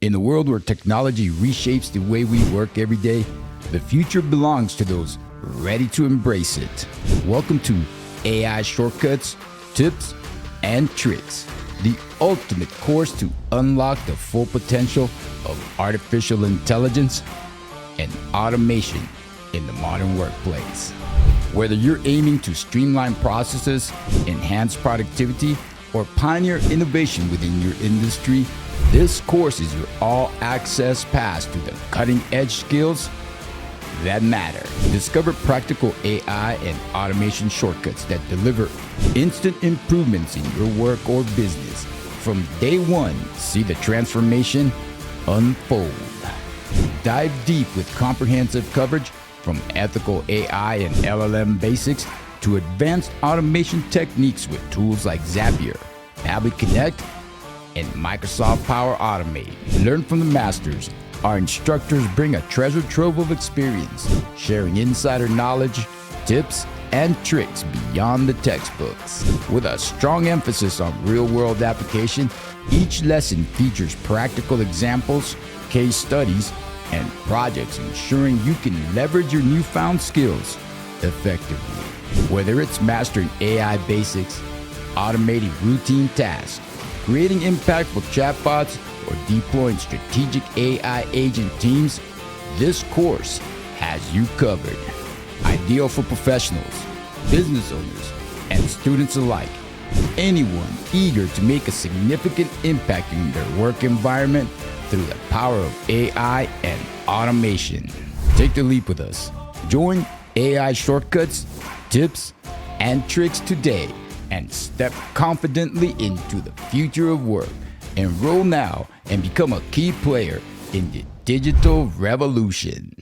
In a world where technology reshapes the way we work every day, the future belongs to those ready to embrace it. Welcome to AI Shortcuts, Tips, and Tricks, the ultimate course to unlock the full potential of artificial intelligence and automation in the modern workplace. Whether you're aiming to streamline processes, enhance productivity, or pioneer innovation within your industry, this course is your all-access pass to the cutting-edge skills that matter. Discover practical AI and automation shortcuts that deliver instant improvements in your work or business. From day one, see the transformation unfold. Dive deep with comprehensive coverage from ethical AI and LLM basics to advanced automation techniques with tools like Zapier, Abby Connect, and Microsoft Power Automate. Learn from the masters. Our instructors bring a treasure trove of experience, sharing insider knowledge, tips, and tricks beyond the textbooks. With a strong emphasis on real-world application, each lesson features practical examples, case studies, and projects, ensuring you can leverage your newfound skills effectively. Whether it's mastering AI basics, automating routine tasks, creating impactful chatbots, or deploying strategic AI agent teams, this course has you covered. Ideal for professionals, business owners, and students alike. Anyone eager to make a significant impact in their work environment through the power of AI and automation. Take the leap with us. Join AI Shortcuts, Tips, and Tricks today and step confidently into the future of work. Enroll now and become a key player in the digital revolution.